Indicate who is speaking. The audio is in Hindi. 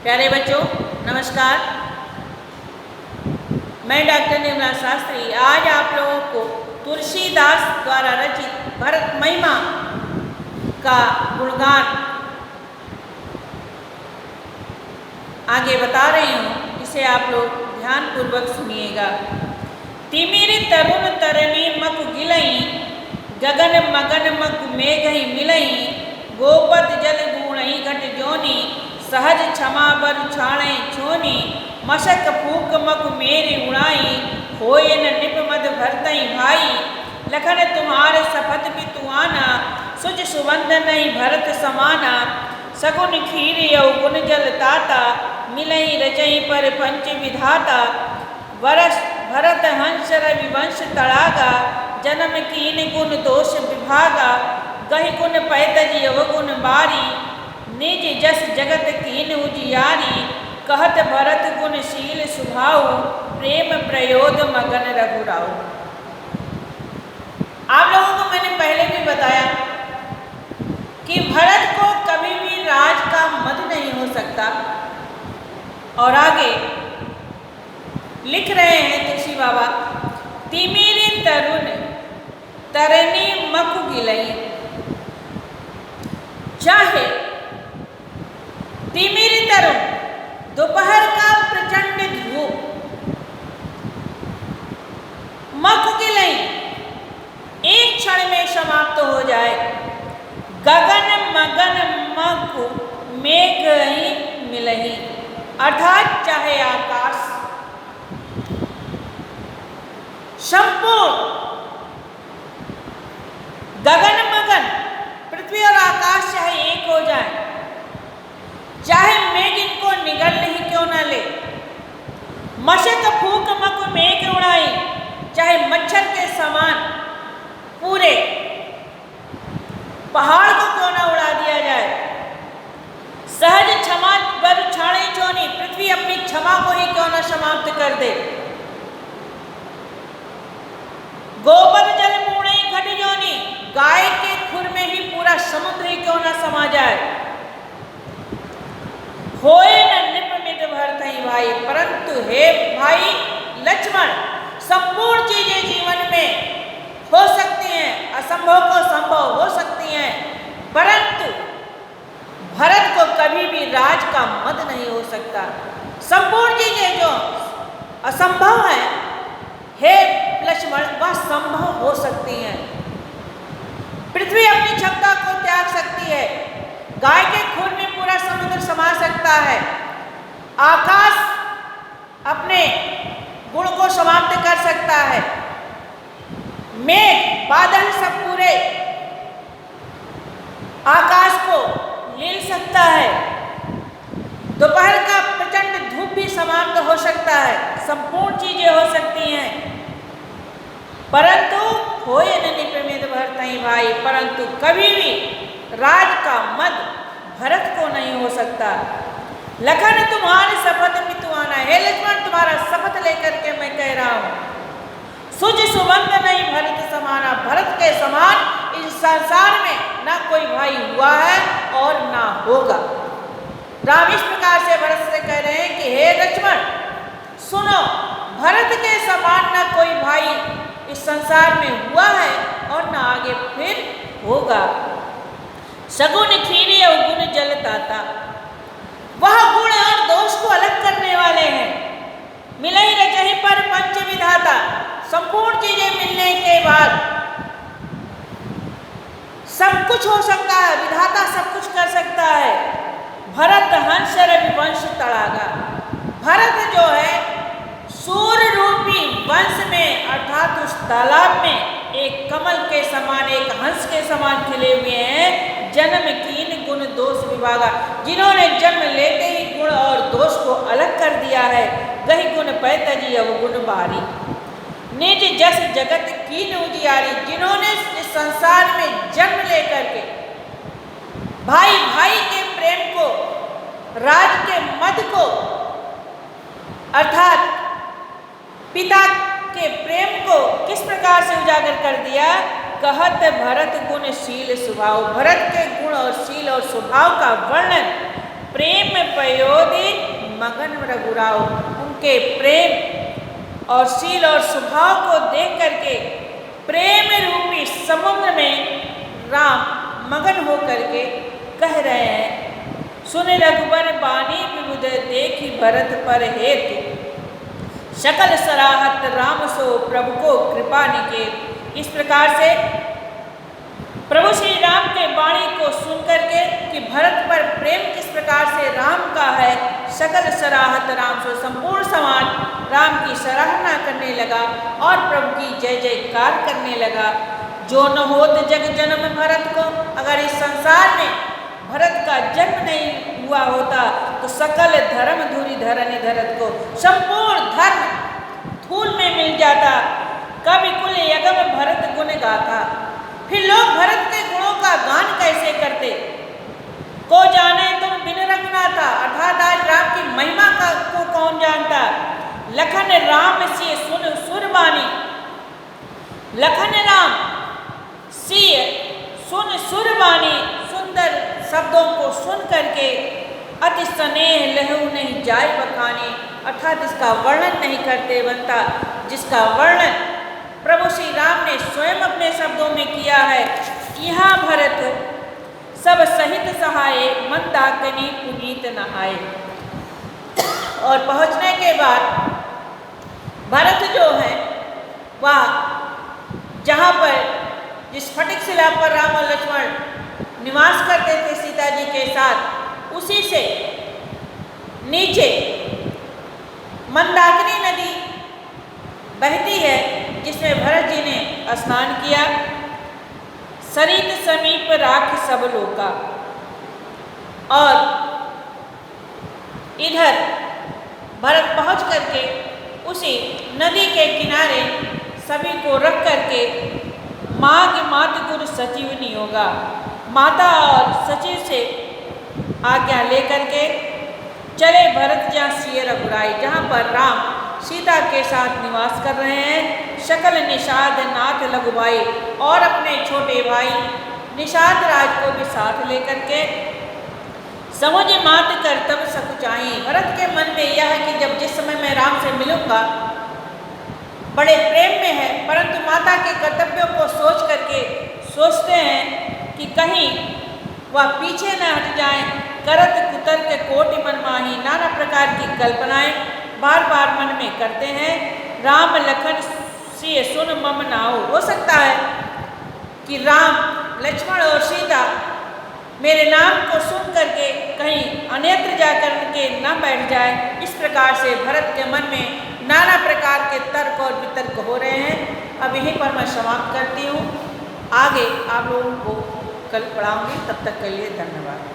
Speaker 1: प्यारे बच्चों नमस्कार। मैं डॉक्टर निर्मला शास्त्री आज आप लोगों को तुलसीदास द्वारा रचित भरत महिमा का गुणगान आगे बता रही हूँ, इसे आप लोग ध्यानपूर्वक सुनिएगा। तिमिर तरुण तरनी मक गिलई, गगन मगन मक मेघई मिलई, गोपत जल गुणई घट जोनी, सहज क्षमा बर छाणे छोनी, मशक फूक मक मेरी उड़ाई, होय न निप मद भरतई भाई, लखन तुम्हारे सपथ पितुआना, सुज सुबंध नहीं भरत समाना, सगुन खीर यौगुन जल ताता, मिलई रचई पर पंच विधाता, वरस भरत हंस रवि वंश तड़ागा, जन्म कीन गुण दोष विभागा, गहि गुण पैतज अवगुण बारी, निज जस जगत कीन उजियारी, कहत भरत गुणशील सुभाऊ, प्रेम प्रयोद मगन रघुराऊ। आप लोगों को मैंने पहले भी बताया कि भरत को कभी भी राज का मद नहीं हो सकता। और आगे लिख रहे हैं तुलसी बाबा, तिमिर तरुण तरनी मक गिलई, चाहे तिमिर तरुण दोपहर का प्रचंड धूप, मक गिलई एक क्षण में समाप्त हो जाए, गगन मगन मक मेघई मिलही, अर्थात चाहे आकाश संपूर्ण गगन मगन पृथ्वी और आकाश चाहे एक हो जाए, चाहे मेघ इनको निगल नहीं क्यों न ले, मशक फूक मक मेघ उड़ाई, चाहे मच्छर के समान पूरे पहाड़ को क्यों न उड़ा दिया जाए, सहज क्षमा बर छाणे छोनी, पृथ्वी अपनी क्षमा को ही क्यों न समाप्त कर दे, गोबर जल मूणे घट जोनी, गाय के खुर में ही पूरा समुद्र ही क्यों न समा जाए, होए न निपमित भरतई भाई, परंतु हे भाई लक्ष्मण संपूर्ण चीजें जीवन में हो सकती हैं, असंभव को संभव हो सकती हैं, परंतु भरत को कभी भी राज का मद नहीं हो सकता। संपूर्ण चीजें जो असंभव है हे लक्ष्मण वह संभव हो सकती हैं। पृथ्वी अपनी क्षमता को त्याग सकती है, गाय के खुर में पूरा समुद्र समा सकता है, आकाश अपने गुण को समाप्त कर सकता है, मेघ बादल सब पूरे आकाश को लील सकता है, दोपहर का प्रचंड धूप भी समाप्त हो सकता है, संपूर्ण चीजें हो सकती हैं, परंतु होए न निपमित भरतई भाई, परंतु कभी भी राज का मद भरत को नहीं हो सकता। लखन तुम्हारे शपथ पितुआना, हे लक्ष्मण तुम्हारा शपथ लेकर के मैं कह रहा हूं, सुज सुबंध नहीं भरत समाना, भरत के समान इस संसार में ना कोई भाई हुआ है और ना होगा। राम इस प्रकार से भरत से कह रहे हैं कि हे लक्ष्मण सुनो, भरत के समान ना कोई भाई इस संसार में हुआ है और ना आगे फिर होगा। सगुन खीर अवगुण जल ताता, वह गुण और दोष को अलग करने वाले हैं, मिलई रचहि पर पंच विधाता, संपूर्ण चीजें मिलने के बाद सब कुछ हो सकता है, विधाता सब कुछ कर सकता है। भरत हंस रवि वंश तड़ागा, भरत जो है सूर्य रूपी वंश में अर्थात उस तालाब में एक कमल के समान, एक हंस के समान खिले हुए हैं। जन्म कीन गुण दोष विभागा, जिन्होंने जन्म लेते ही गुण और दोष को अलग कर दिया है, गहि गुण पैतजी अवगुण बारी, निज जस जगत कीन उजियारी, जिन्होंने इस संसार में जन्म लेकर के भाई भाई के प्रेम को, राज के मद को अर्थात पिता के प्रेम को किस प्रकार से उजागर कर दिया, कहत भरत गुणशील स्वभाव, भरत के गुण और शील और स्वभाव का वर्णन प्रेम पयोदि मगन रघुराव। उनके प्रेम और शील और स्वभाव को देख करके प्रेम रूपी समुद्र में राम मगन होकर के कह रहे हैं, सुन रघुबर बानी विबुध देखी भरत पर हेतु, सकल सराहत राम सो प्रभु को कृपा निकेत। इस प्रकार से प्रभु श्री राम के वाणी को सुन करके कि भरत पर प्रेम किस प्रकार से राम का है, सकल सराहत राम सो, संपूर्ण समाज राम की सराहना करने लगा और प्रभु की जय जयकार करने लगा। जो न होत जग जन्म भरत को, अगर इस संसार में भरत का जन्म नहीं हुआ होता तो सकल धर्म धुरी धरनि धरत को, संपूर्ण धर्म धूल में मिल जाता। कवि कुल यगम भरत गुण गाथा। फिर लोग भरत के गुणों का गान कैसे करते। को जाने तुम बिन रघुनाथा, अर्थात आज राम की महिमा को कौन जानता। लखन राम सिय सुन सुरबानी, लखन राम सिय सुन सुरबानी, सुंदर शब्दों को सुन करके अति स्नेह लहू नहीं जाय बखानी, अर्थात इसका वर्णन नहीं करते बनता, जिसका वर्णन प्रभु श्री राम ने स्वयं अपने शब्दों में किया है। यहाँ भरत सब सहित सहाय, मंदाकिनी पुनीत नहाए। और पहुँचने के बाद भरत जो है वह जहाँ पर जिस फटिक शिला पर राम और लक्ष्मण निवास करते थे सीता जी के साथ, उसी से नीचे मंदाकिनी नदी बहती है, जिसमें भरत जी ने स्नान किया। सरित समीप राख सब लोका, और इधर भरत पहुंच करके उसी नदी के किनारे सभी को रख करके माग मात गुरु सचिव नियोगा, माता और सचिव से आज्ञा लेकर के चले भरत जहाँ सिय रघुराई, जहाँ पर राम सीता के साथ निवास कर रहे हैं। शकल निषाद नाथ लघुभाई, और अपने छोटे भाई निषाद राज को भी साथ लेकर के समुझ मात कर तब सकुचाई। भरत के मन में यह है कि जब जिस समय मैं राम से मिलूंगा, बड़े प्रेम में है, परंतु माता के कर्तव्यों को सोच करके सोचते हैं कि कहीं वह पीछे न हट जाएं। करत कुतर्क कोटि मन माही, नाना प्रकार की कल्पनाएं बार बार मन में करते हैं। राम लखन सिय सुन मम नाओ, हो सकता है कि राम लक्ष्मण और सीता मेरे नाम को सुन करके कहीं अन्यत्र जाकर के न बैठ जाए। इस प्रकार से भरत के मन में नाना प्रकार के तर्क और वितर्क हो रहे हैं। अब यहीं पर मैं समाप्त करती हूँ, आगे आप लोगों को कल पढ़ाऊँगी। तब तक के लिए धन्यवाद।